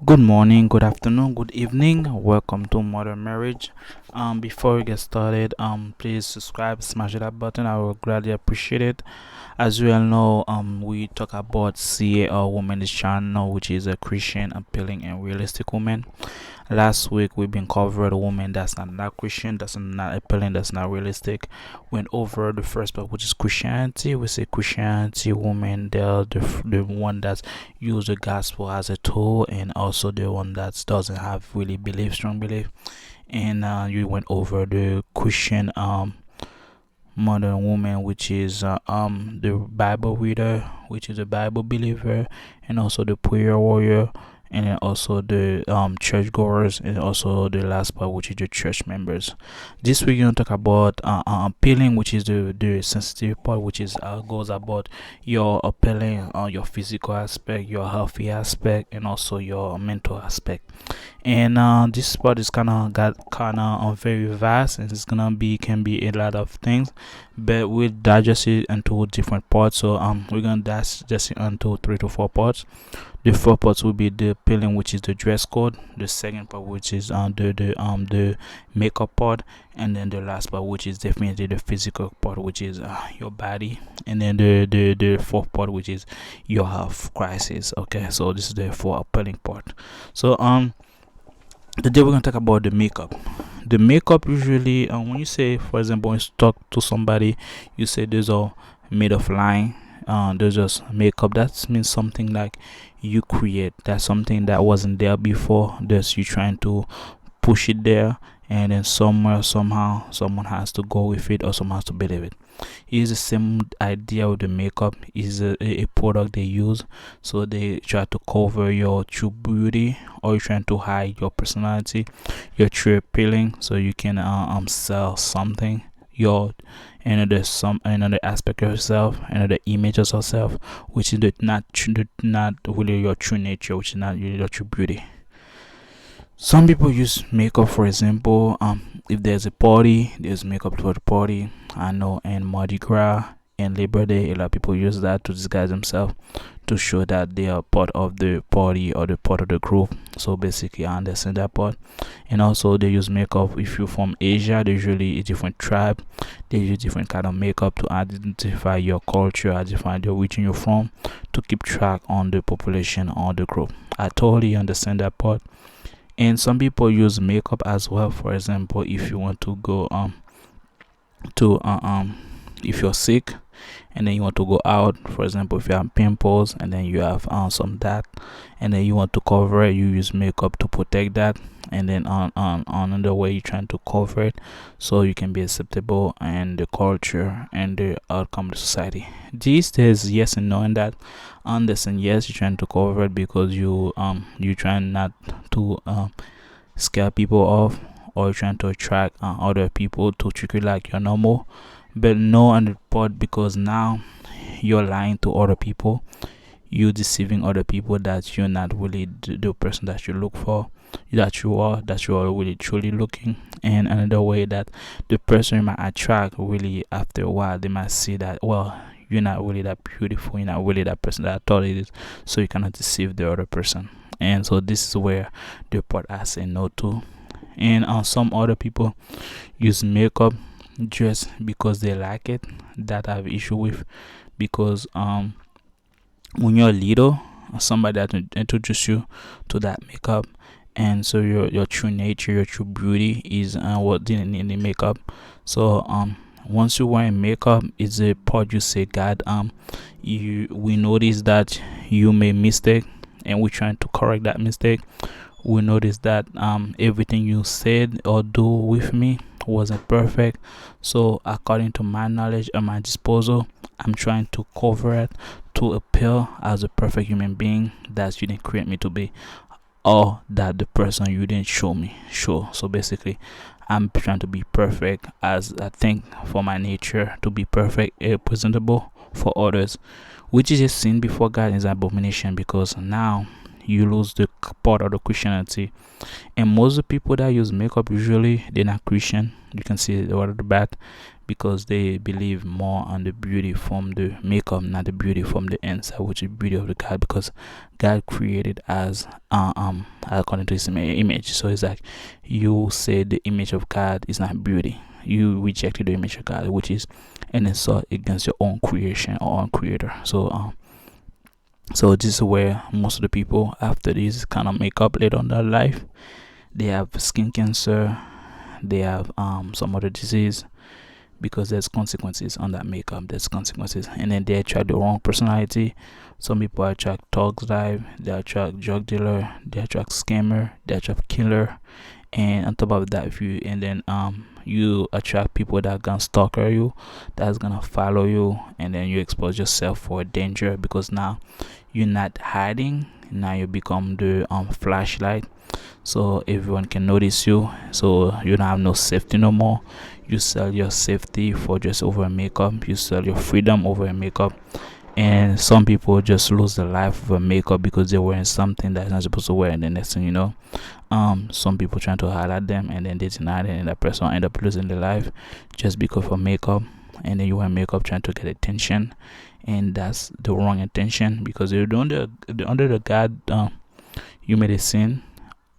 Good morning, good afternoon, good evening. Welcome to Modern Marriage. Before we get started, please subscribe, smash that button. I will gladly appreciate it. As you all know, we talk about CA or Woman's Channel, which is a Christian, appealing, and realistic woman. Last week we've been covered a woman that's not Christian, that's not appealing, that's not realistic. Went over the first part, which is Christianity. We say Christianity woman, they're the one that's use the gospel as a tool, and also the one that doesn't have really strong belief. And you went over the Christian modern woman, which is the Bible reader, which is a Bible believer, and also the prayer warrior, and then also the churchgoers, and also the last part, which is the church members. This week, we're gonna talk about appealing, which is the sensitive part, which is goes about your appealing on your physical aspect, your healthy aspect, and also your mental aspect. And this part is kind of very vast, and it's gonna be can be a lot of things, but we'll digest it into different parts. So we're gonna digest it into 3 to 4 parts. The 4 parts will be the peeling, which is the dress code. The second part, which is the makeup part, and then the last part, which is definitely the physical part, which is your body, and then the fourth part, which is your health crisis. Okay, so this is the four appealing part. So today we're gonna talk about the makeup. The makeup usually, when you say, for example, when you talk to somebody, you say those are made of line. Those just makeup. That means something like you create. That's something that wasn't there before. Just you trying to push it there, and then somewhere somehow someone has to go with it, or someone has to believe it. It's the same idea with the makeup. Is a product they use, so they try to cover your true beauty, or you're trying to hide your personality, your true appealing, so you can sell something, your another aspect of yourself, another image of yourself, which is not really your true nature, which is not really your true beauty. Some people use makeup, for example, if there's a party, there's makeup for the party. I know in Mardi Gras and Labor Day, a lot of people use that to disguise themselves, to show that they are part of the party or the part of the group. So basically, I understand that part. And also, they use makeup. If you're from Asia, there's usually a different tribe. They use different kind of makeup to identify your culture, identify the region you're from, to keep track on the population or the group. I totally understand that part. And some people use makeup as well. For example, if you want to go to if you're sick, and then you want to go out, for example, if you have pimples, and then you have some that, and then you want to cover it, you use makeup to protect that. And then on another way, you're trying to cover it so you can be acceptable and the culture and the outcome of the society. These days, yes and no, and that understand, yes, you're trying to cover it because you trying not to scare people off, or you're trying to attract other people to treat you like you're normal. But no on the part, because now you're lying to other people, you're deceiving other people that you're not really the person that you look for, that you are really truly looking. And another way that the person you might attract, really after a while, they might see that, well, you're not really that beautiful, you're not really that person that I thought it is, so you cannot deceive the other person. And so this is where the part I say no to. And some other people use makeup just because they like it, that I have issue with. Because when you're little, somebody that introduce you to that makeup, and so your true nature, your true beauty is what didn't need the makeup. So once you're wearing makeup, it's a part you say, God, we notice that you made mistake, and we're trying to correct that mistake. We notice that everything you said or do with me wasn't perfect. So according to my knowledge and my disposal, I'm trying to cover it, to appear as a perfect human being that you didn't create me to be, or that the person you didn't show me. Sure. So basically, I'm trying to be perfect, as I think for my nature to be perfect, presentable for others, which is a sin before God, is abomination, because now you lose the part of the Christianity. And most of the people that use makeup usually they're not Christian. You can see it right at the back, because they believe more on the beauty from the makeup, not the beauty from the inside, which is beauty of the God, because God created as according to His image. So it's like you say the image of God is not beauty. You rejected the image of God, which is an insult against your own creation or own creator. So this is where most of the people after this kind of makeup later on their life, they have skin cancer, they have some other disease, because there's consequences on that makeup. There's consequences, and then they attract the wrong personality. Some people attract thugs life, they attract drug dealer, they attract scammer, they attract killer. And on top of that, if you and then you attract people that gonna stalker you, that's gonna follow you, and then you expose yourself for danger, because now you're not hiding, now you become the flashlight, so everyone can notice you, so you don't have no safety no more. You sell your safety for just over a makeup, you sell your freedom over a makeup. And some people just lose their life over makeup because they're wearing something that's not supposed to wear, and the next thing you know, some people trying to highlight them, and then they deny it, and that person end up losing their life just because of makeup. And then you wear makeup trying to get attention, and that's the wrong intention, because you're under the God. You made a sin,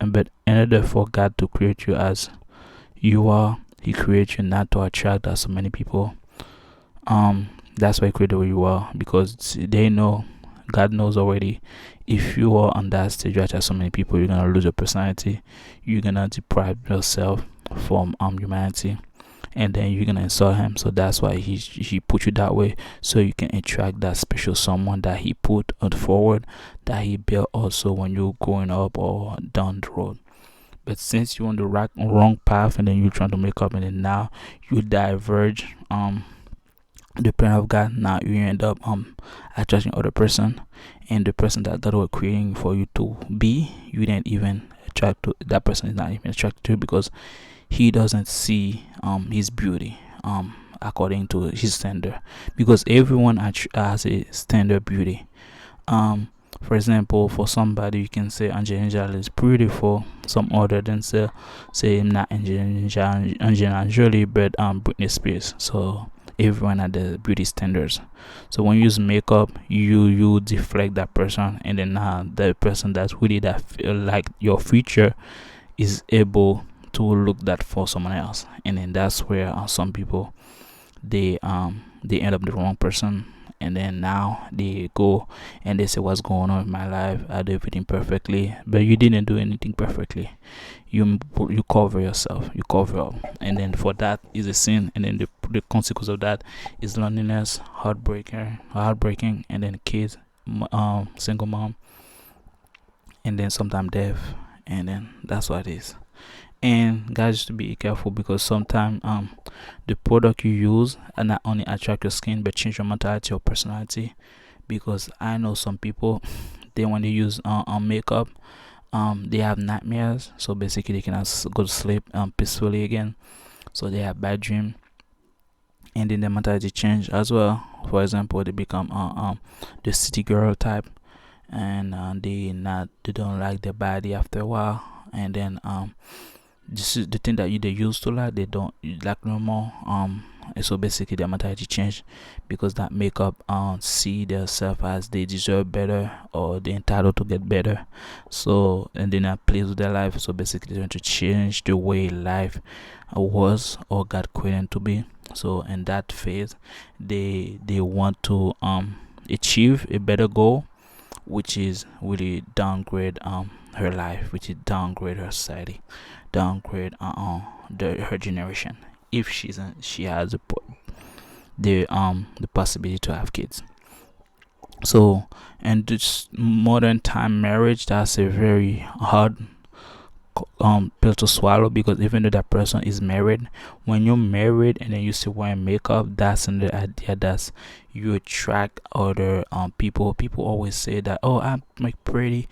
but in order for God to create you as you are, He created you not to attract so many people. That's why He created the way you are, because they know, God knows already, if you are on that stage you attract so many people, you're gonna lose your personality, you're gonna deprive yourself from humanity, and then you're gonna insult Him. So that's why he put you that way, so you can attract that special someone that He put forward, that He built also when you're growing up or down the road. But since you're on the wrong path, and then you're trying to make up, and then now you diverge the plan of God, now you end up attracting other person, and the person that God was creating for you to be, you didn't even attract to. That person is not even attracted to you, because He doesn't see His beauty according to His standard, because everyone has a standard beauty. For example, for somebody you can say Angelina Jolie is beautiful, some other than say not Angelina Jolie, but Britney Spears. So everyone had the beauty standards. So when you use makeup, you deflect that person, and then the person that's really that feel like your future is able to look that for someone else, and then that's where some people they end up the wrong person, and then now they go and they say, what's going on in my life, I do everything perfectly, but you didn't do anything perfectly. You cover yourself, you cover up, and then for that is a sin, and then the consequence of that is loneliness, heartbreaking, and then kids, single mom, and then sometimes death, and then that's what it is. And guys, to be careful, because sometimes the product you use and not only attract your skin but change your mentality or personality. Because I know some people, they when they use makeup, they have nightmares, so basically they cannot go to sleep peacefully again, so they have bad dream, and then their mentality change as well. For example, they become the city girl type, and they don't like their body after a while, and then this is the thing that they used to like, they don't like no more. And so basically their mentality changed, because that makeup see themselves as they deserve better, or they entitled to get better. So, and they're not pleased with their life, so basically they're going to change the way life was or God created them to be. So in that phase, they want to achieve a better goal, which is really downgrade her life, which is downgrade her society, downgrade her generation, if she has the possibility to have kids. So, and this modern time marriage, that's a very hard pill to swallow, because even though that person is married, when you're married and then you still wearing makeup, that's the idea that you attract other people always say that, oh, I'm like pretty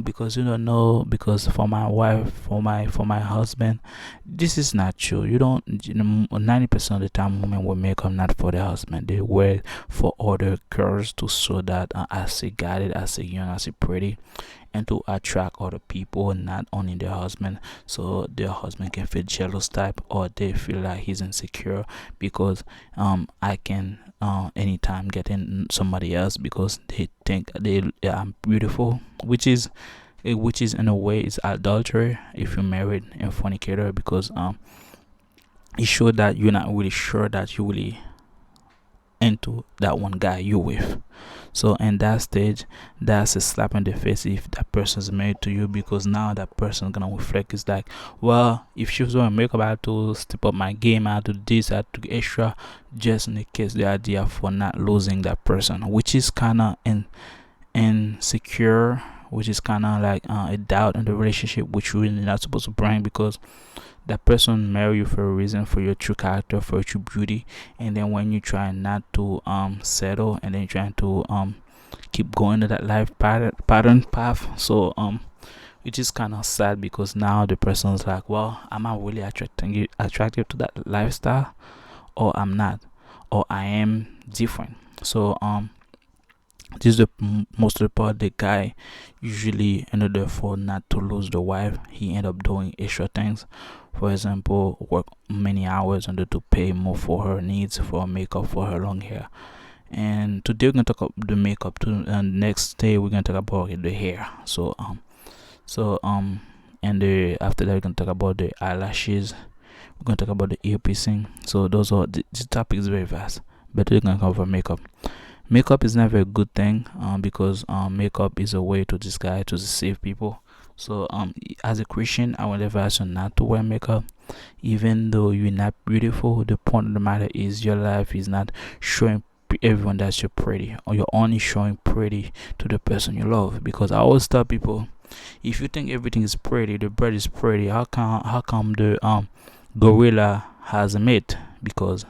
because you don't know, because for my wife, for my husband. This is not true. You don't, 90% of the time women wear makeup not for their husband, they wear for other girls to show that I say got it, I say young, I say pretty. and to attract other people, not only their husband, so their husband can feel jealous type, or they feel like he's insecure because I can anytime get in somebody else because they think they are beautiful, which is in a way is adultery if you're married and fornicator, because it shows that you're not really sure that you really into that one guy you with. So in that stage, that's a slap in the face if that person's married to you, because now that person gonna reflect is like, well, if she was wearing makeup, I had to step up my game, I had to do this, I had to do extra, just in the case the idea for not losing that person, which is kinda insecure, which is kinda like a doubt in the relationship, which you're really not supposed to bring, because that person marry you for a reason, for your true character, for your true beauty. And then when you try not to settle, and then you're trying to keep going to that life pattern path, so it is kind of sad, because now the person's like, well, am I really attractive to that lifestyle, or I'm not, or I am different. So this is the most of the part, the guy usually, in order for not to lose the wife, he end up doing extra things. For example, work many hours in order to pay more for her needs, for her makeup, for her long hair. And today we're gonna talk about the makeup too, and next day we're gonna talk about the hair. And the after that we're gonna talk about the eyelashes. We're gonna talk about the ear piercing. So those are the topic is very vast, but we're gonna cover makeup. Makeup is never a good thing, because makeup is a way to disguise, to deceive people. So as a Christian, I would advise you not to wear makeup, even though you're not beautiful. The point of the matter is your life is not showing everyone that you're pretty, or you're only showing pretty to the person you love. Because I always tell people, if you think everything is pretty, the bread is pretty, how come the gorilla has a mate? Because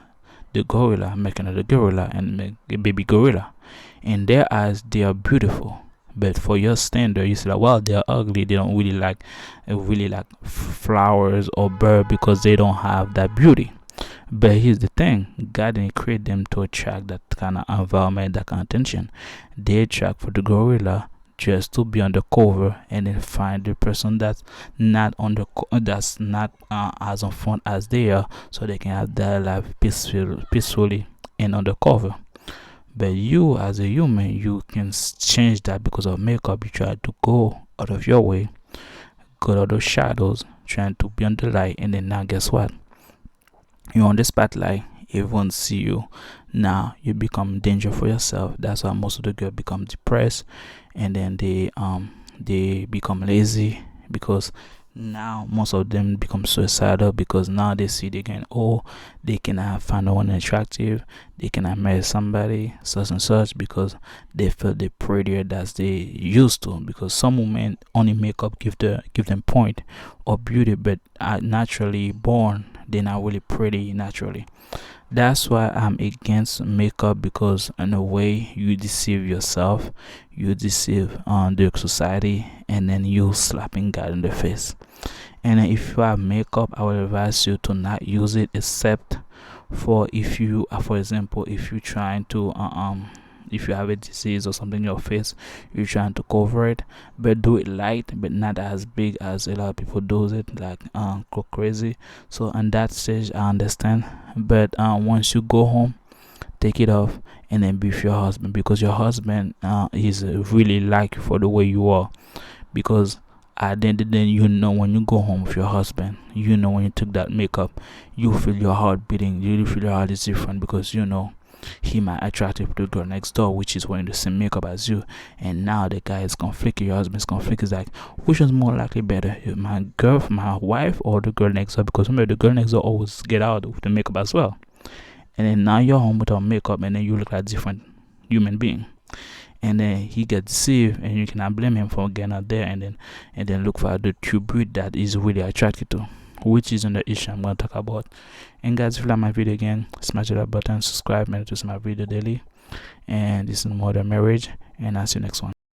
the gorilla making another gorilla and make a baby gorilla. In their eyes, they are beautiful, but for your standard, you say like, well, they're ugly. They don't really like flowers or bird, because they don't have that beauty. But here's the thing: God didn't create them to attract that kind of environment, that kind of attention. They attract for the gorilla just to be on the cover, and then find the person that's not on the that's not as on front as they are, so they can have their life peacefully and on the cover. But you, as a human, you can change that because of makeup. You try to go out of your way, go out of those shadows, trying to be on the light, and then now guess what? You're on the spotlight. Everyone see you. Now you become danger for yourself. That's why most of the girls become depressed, and then they become lazy, because now most of them become suicidal, because now they see they can, oh, they cannot find no one attractive, they cannot marry somebody such and such, because they feel the prettier that they used to. Because some women only makeup give them point or beauty, but are naturally born, they're not really pretty naturally. That's why I'm against makeup, because in a way you deceive yourself, you deceive the society, and then you slapping God in the face. And if you have makeup, I would advise you to not use it, except for if you for example, if you're trying to if you have a disease or something in your face, you're trying to cover it, but do it light, but not as big as a lot of people do it, like go crazy. So on that stage, I understand, but once you go home, take it off, and then be with your husband, because your husband is really like you for the way you are. Because at the end of the day, you know, when you go home with your husband, you know, when you took that makeup, you feel your heart beating, you feel your heart is different, because you know he might attracted to the girl next door, which is wearing the same makeup as you. And now the guy is conflicted, your husband's conflict is like, which is more likely better, my wife, or the girl next door? Because remember, the girl next door always get out with the makeup as well. And then now you're home without makeup, and then you look like a different human being. And then he gets deceived, and you cannot blame him for getting out there, and then look for the true breed that is really attracted to, which is another issue I'm going to talk about. And guys, if you like my video, again, smash that button, subscribe, and to see my video daily. And this is Modern Marriage, and I'll see you next one.